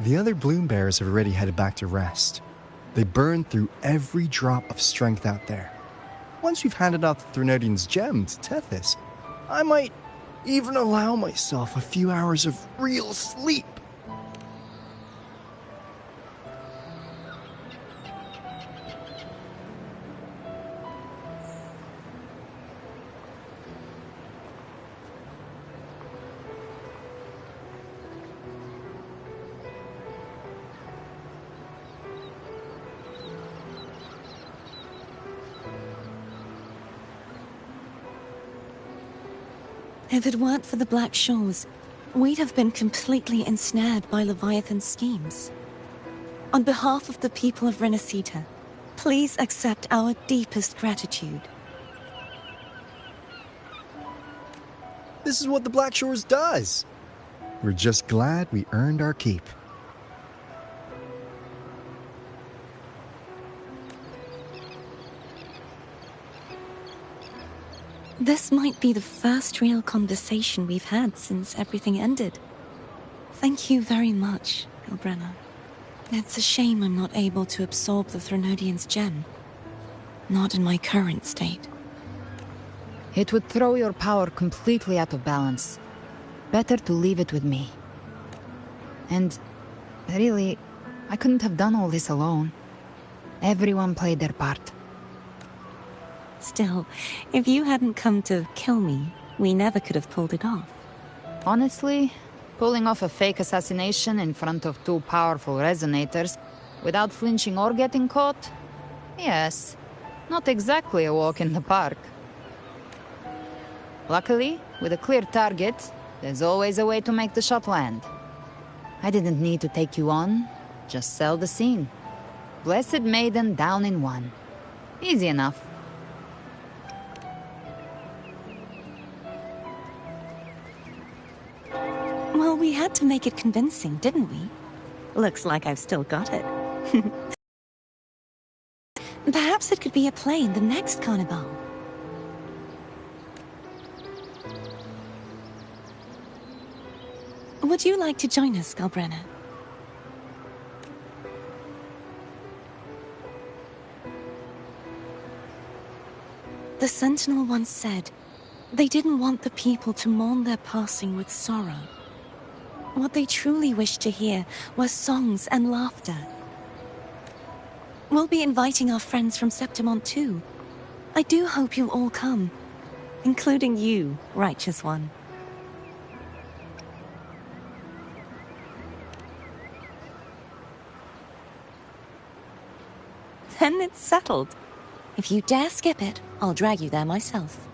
The other bloom bearers have already headed back to rest. They burned through every drop of strength out there. Once we've handed out the Threnodian's gem to Tethys, I might even allow myself a few hours of real sleep. If it weren't for the Black Shores, we'd have been completely ensnared by Leviathan's schemes. On behalf of the people of Rinascita, please accept our deepest gratitude. This is what the Black Shores does. We're just glad we earned our keep. This might be the first real conversation we've had since everything ended. Thank you very much, Galbrenna. It's a shame I'm not able to absorb the Threnodian's gem. Not in my current state. It would throw your power completely out of balance. Better to leave it with me. And really, I couldn't have done all this alone. Everyone played their part. Still, if you hadn't come to kill me, we never could have pulled it off. Honestly, pulling off a fake assassination in front of two powerful resonators without flinching or getting caught? Yes, not exactly a walk in the park. Luckily, with a clear target, there's always a way to make the shot land. I didn't need to take you on, just sell the scene. Blessed Maiden down in one. Easy enough. Well, we had to make it convincing, didn't we? Looks like I've still got it. Perhaps it could be a play in the next carnival. Would you like to join us, Galbrenna? The Sentinel once said, they didn't want the people to mourn their passing with sorrow. What they truly wished to hear were songs and laughter. We'll be inviting our friends from Septimont too. I do hope you'll all come, including you, Righteous One. Then it's settled. If you dare skip it, I'll drag you there myself.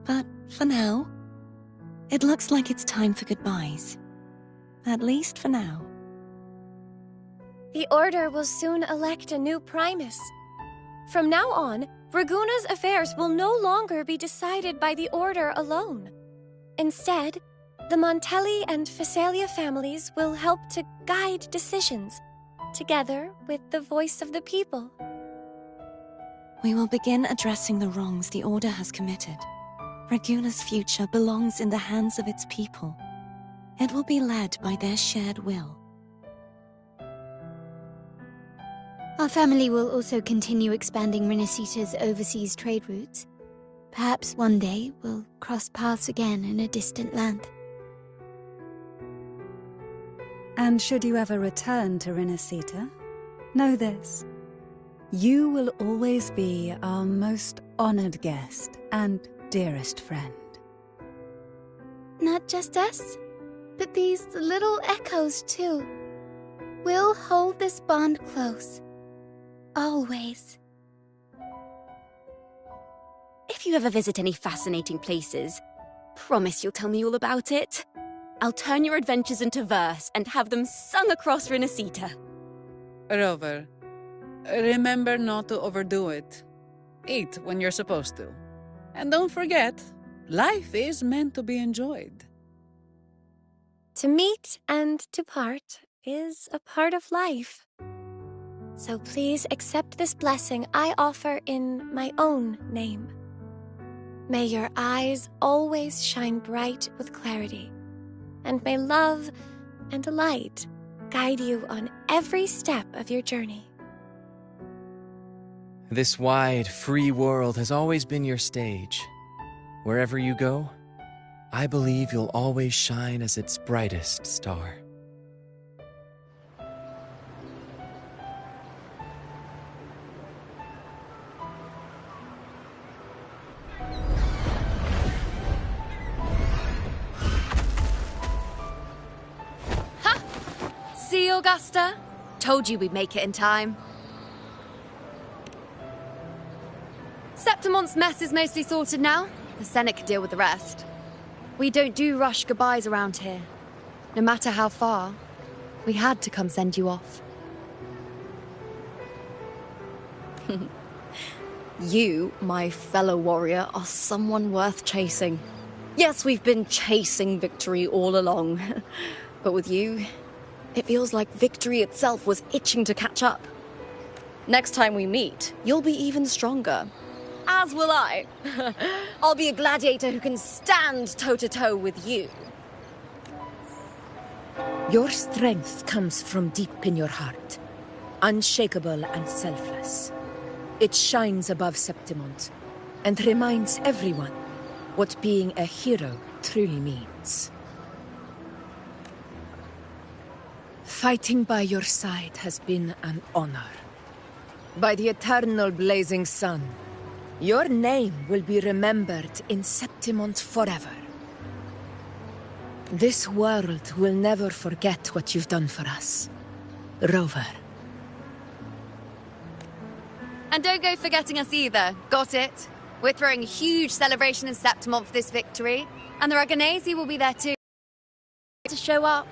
But for now, it looks like it's time for goodbyes. At least for now. The Order will soon elect a new Primus. From now on, Raguna's affairs will no longer be decided by the Order alone. Instead, the Montelli and Phasalia families will help to guide decisions, together with the voice of the people. We will begin addressing the wrongs the Order has committed. Raguna's future belongs in the hands of its people. It will be led by their shared will. Our family will also continue expanding Rinascita's overseas trade routes. Perhaps one day we'll cross paths again in a distant land. And should you ever return to Rinascita, know this. You will always be our most honored guest and dearest friend. Not just us, but these little echoes too. We'll hold this bond close. Always. If you ever visit any fascinating places, promise you'll tell me all about it. I'll turn your adventures into verse and have them sung across Rinascita. Rover, remember not to overdo it. Eat when you're supposed to. And don't forget, life is meant to be enjoyed. To meet and to part is a part of life. So please accept this blessing I offer in my own name. May your eyes always shine bright with clarity, and may love and light guide you on every step of your journey. This wide, free world has always been your stage. Wherever you go, I believe you'll always shine as its brightest star. See, Augusta? Told you we'd make it in time. Septimon's mess is mostly sorted now. The Senate could deal with the rest. We don't do rush goodbyes around here. No matter how far, we had to come send you off. You, my fellow warrior, are someone worth chasing. Yes, we've been chasing victory all along. But with you, it feels like victory itself was itching to catch up. Next time we meet, you'll be even stronger. As will I. I'll be a gladiator who can stand toe-to-toe with you. Your strength comes from deep in your heart, unshakable and selfless. It shines above Septimont and reminds everyone what being a hero truly means. Fighting by your side has been an honor. By the eternal blazing sun, your name will be remembered in Septimont forever. This world will never forget what you've done for us, Rover. And don't go forgetting us either, got it? We're throwing a huge celebration in Septimont for this victory, and the Raganesi will be there too. To show up.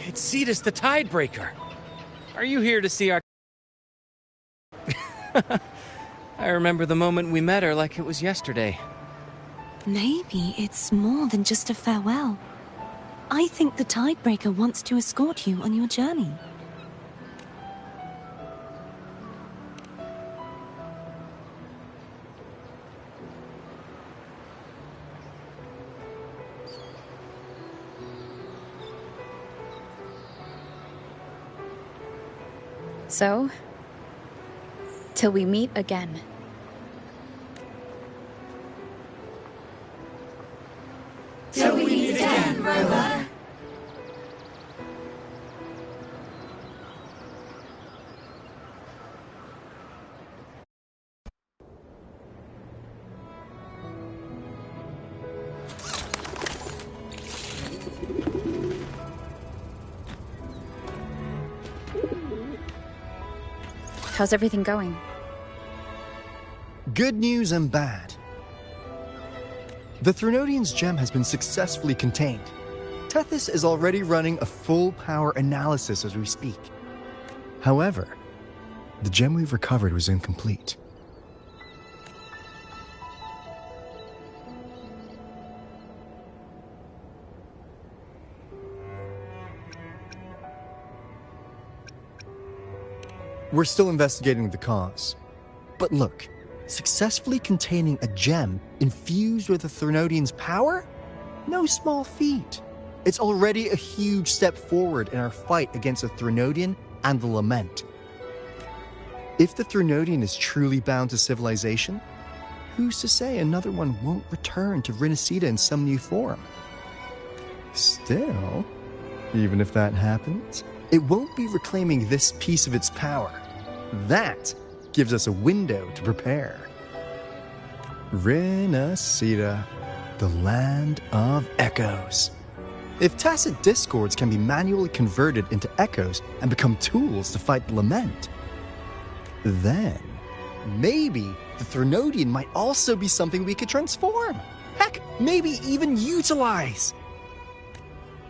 It's Cetus the Tidebreaker. Are you here to see our... I remember the moment we met her like it was yesterday. Maybe it's more than just a farewell. I think the Tidebreaker wants to escort you on your journey. So, till we meet again. Till we meet again, Rover. How's everything going? Good news and bad. The Threnodian's gem has been successfully contained. Tethys is already running a full power analysis as we speak. However, the gem we've recovered was incomplete. We're still investigating the cause. But look, successfully containing a gem infused with the Threnodian's power? No small feat. It's already a huge step forward in our fight against the Threnodian and the Lament. If the Threnodian is truly bound to civilization, who's to say another one won't return to Rinascita in some new form? Still, even if that happens, it won't be reclaiming this piece of its power. That gives us a window to prepare. Rinascita, the land of echoes. If tacit discords can be manually converted into echoes and become tools to fight the Lament, then maybe the Threnodian might also be something we could transform. Heck, maybe even utilize.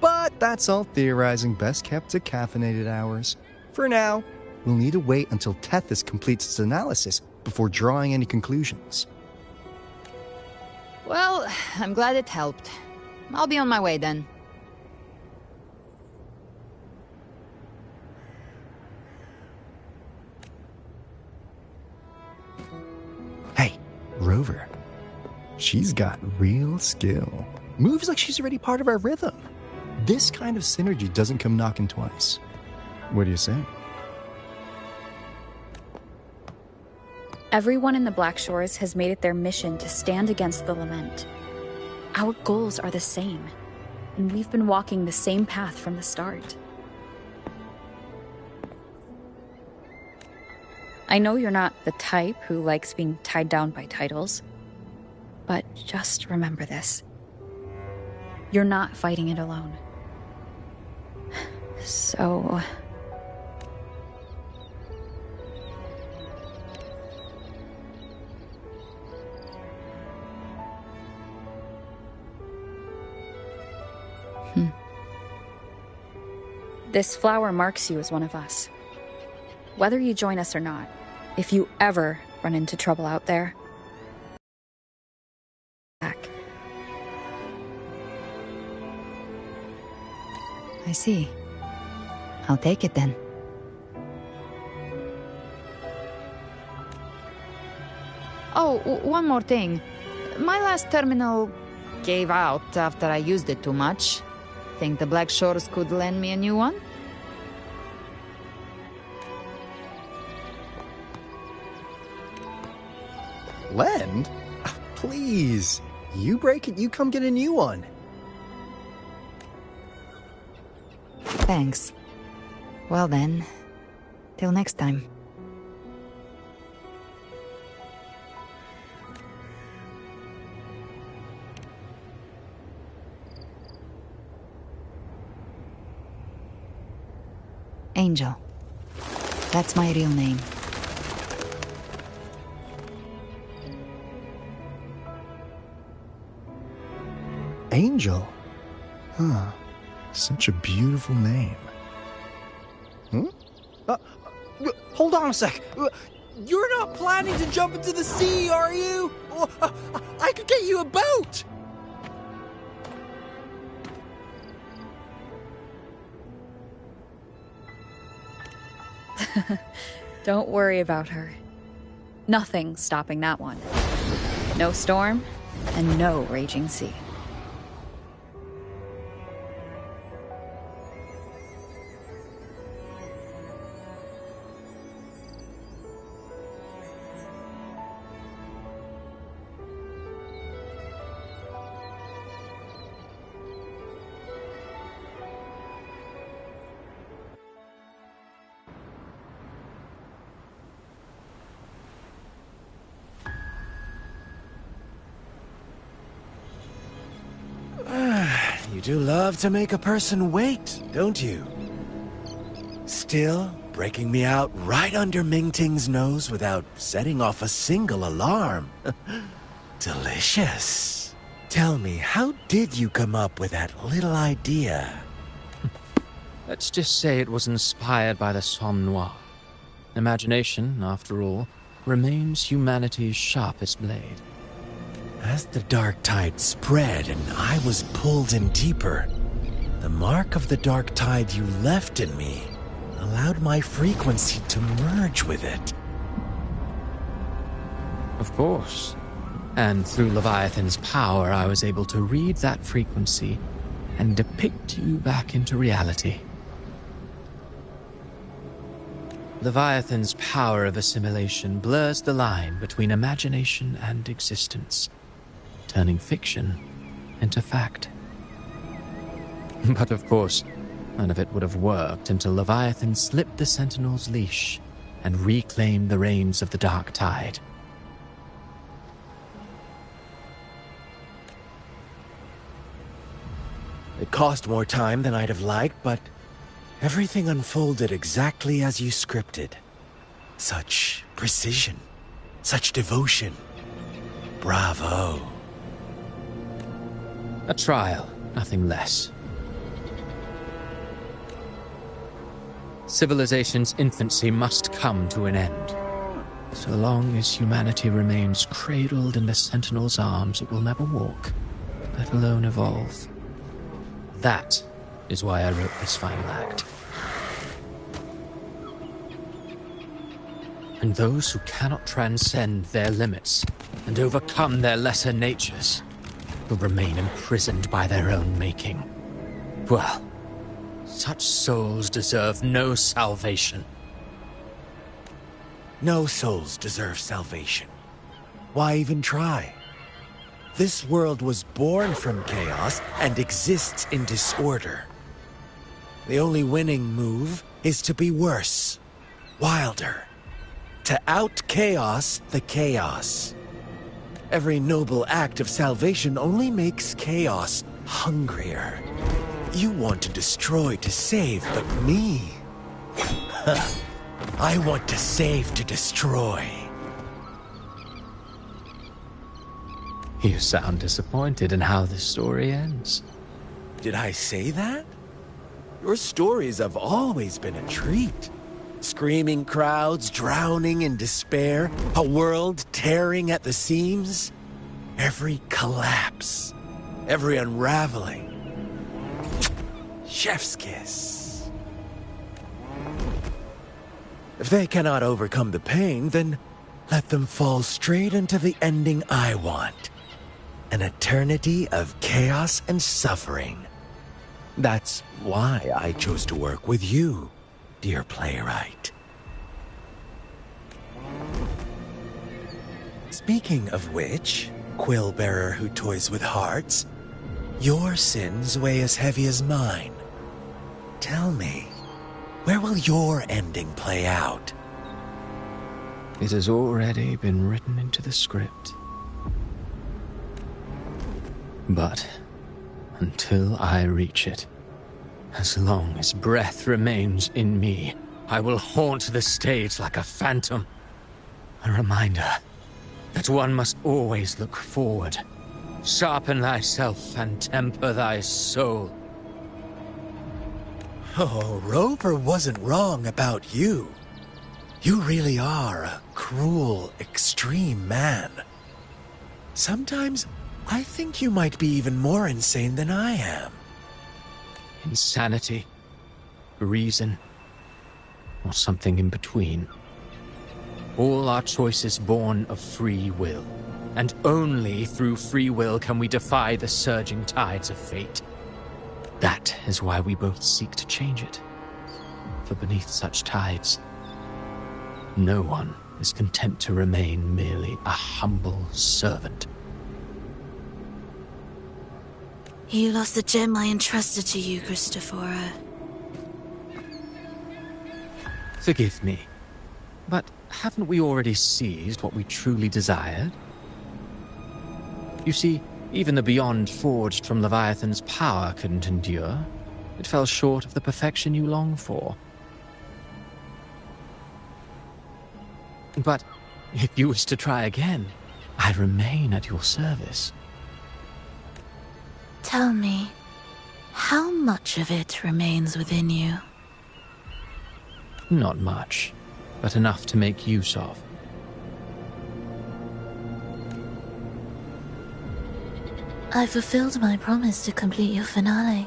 But that's all theorizing best kept to caffeinated hours. For now, we'll need to wait until Tethys completes its analysis before drawing any conclusions. Well, I'm glad it helped. I'll be on my way then. Hey, Rover. She's got real skill. Moves like she's already part of our rhythm. This kind of synergy doesn't come knocking twice. What do you say? Everyone in the Black Shores has made it their mission to stand against the Lament. Our goals are the same, and we've been walking the same path from the start. I know you're not the type who likes being tied down by titles, but just remember this. You're not fighting it alone. So... This flower marks you as one of us. Whether you join us or not, if you ever run into trouble out there, back. I see. I'll take it then. Oh, one more thing. My last terminal gave out after I used it too much. Think the Black Shores could lend me a new one? Lend? Please. You break it, you come get a new one. Thanks. Well then, till next time. Angel. That's my real name. Angel? Huh. Such a beautiful name. Hold on a sec. You're not planning to jump into the sea, are you? I could get you a boat! Don't worry about her. Nothing's stopping that one. No storm, and no raging sea. You do love to make a person wait, don't you? Still, breaking me out right under Mingting's nose without setting off a single alarm. Delicious. Tell me, how did you come up with that little idea? Let's just say it was inspired by the Somme Noire. Imagination, after all, remains humanity's sharpest blade. As the dark tide spread and I was pulled in deeper, the mark of the dark tide you left in me allowed my frequency to merge with it. Of course. And through Leviathan's power, I was able to read that frequency and depict you back into reality. Leviathan's power of assimilation blurs the line between imagination and existence, turning fiction into fact. But of course, none of it would have worked until Leviathan slipped the Sentinel's leash and reclaimed the reins of the dark tide. It cost more time than I'd have liked, but everything unfolded exactly as you scripted. Such precision, such devotion. Bravo. A trial, nothing less. Civilization's infancy must come to an end. So long as humanity remains cradled in the Sentinel's arms, it will never walk, let alone evolve. That is why I wrote this final act. And those who cannot transcend their limits and overcome their lesser natures will remain imprisoned by their own making. Well, such souls deserve no salvation. No souls deserve salvation. Why even try? This world was born from chaos and exists in disorder. The only winning move is to be worse, wilder, to out-chaos the chaos. Every noble act of salvation only makes chaos hungrier. You want to destroy to save, but me? I want to save to destroy. You sound disappointed in how this story ends. Did I say that? Your stories have always been a treat. Screaming crowds drowning in despair, a world tearing at the seams. Every collapse, every unraveling. Chef's kiss. If they cannot overcome the pain, then let them fall straight into the ending I want. An eternity of chaos and suffering. That's why I chose to work with you, dear playwright. Speaking of which, quill-bearer who toys with hearts, your sins weigh as heavy as mine. Tell me, where will your ending play out? It has already been written into the script. But until I reach it, as long as breath remains in me, I will haunt the stage like a phantom. A reminder that one must always look forward. Sharpen thyself and temper thy soul. Oh, Rover wasn't wrong about you. You really are a cruel, extreme man. Sometimes I think you might be even more insane than I am. Insanity, reason, or something in between. All our choices born of free will, and only through free will can we defy the surging tides of fate. That is why we both seek to change it. For beneath such tides, no one is content to remain merely a humble servant. You lost the gem I entrusted to you, Christophora. Forgive me, but haven't we already seized what we truly desired? You see, even the beyond forged from Leviathan's power couldn't endure. It fell short of the perfection you long for. But if you wish to try again, I remain at your service. Tell me, how much of it remains within you? Not much, but enough to make use of. I fulfilled my promise to complete your finale.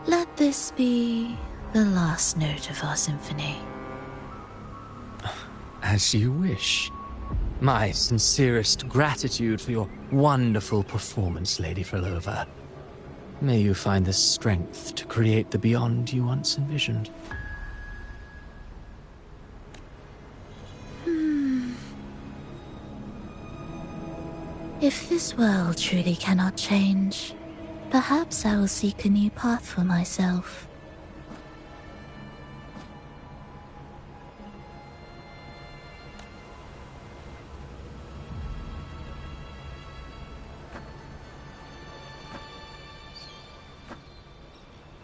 Let this be the last note of our symphony. As you wish. My sincerest gratitude for your wonderful performance, Lady Frolova. May you find the strength to create the beyond you once envisioned. If this world truly cannot change, perhaps I will seek a new path for myself.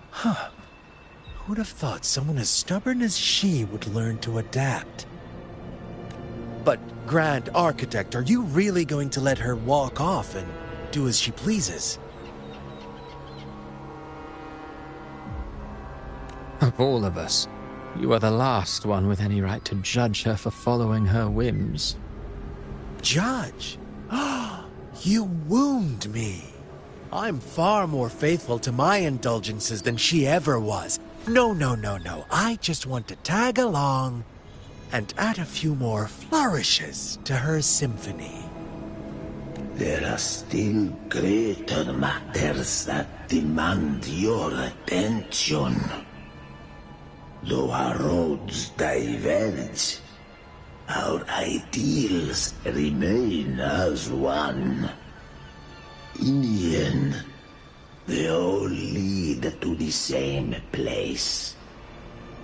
Huh. Who'd have thought someone as stubborn as she would learn to adapt? But, Grand Architect, are you really going to let her walk off and do as she pleases? Of all of us, You are the last one with any right to judge her for following her whims. Judge? You wound me. I'm far more faithful to my indulgences than she ever was. No. I just want to tag along and add a few more flourishes to her symphony. There are still greater matters that demand your attention. Though our roads diverge, our ideals remain as one. In the end, they all lead to the same place.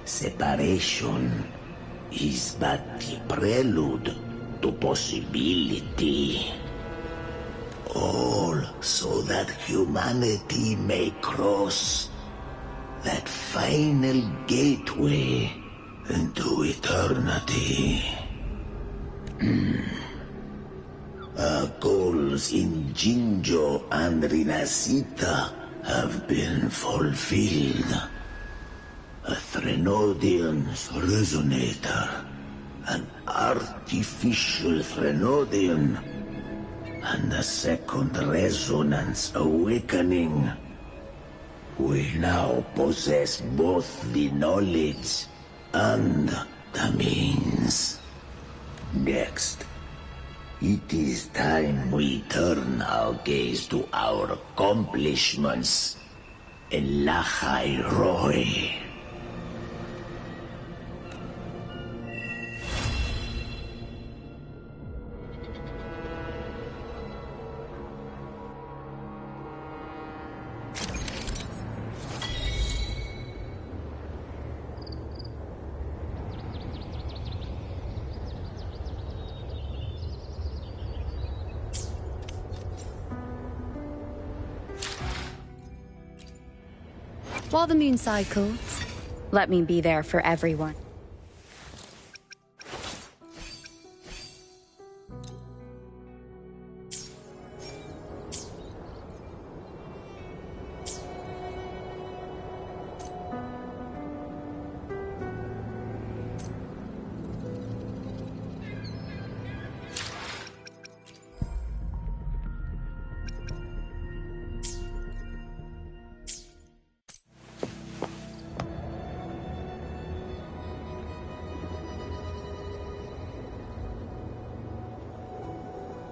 Separation is but the prelude to possibility. All so that humanity may cross that final gateway into eternity. Our goals in Jinjo and Rinascita have been fulfilled. A Threnodian's resonator, an artificial Threnodian, and a second resonance awakening. We now possess both the knowledge and the means. Next, it is time we turn our gaze to our accomplishments in Lahai Roy. While the moon cycles, let me be there for everyone.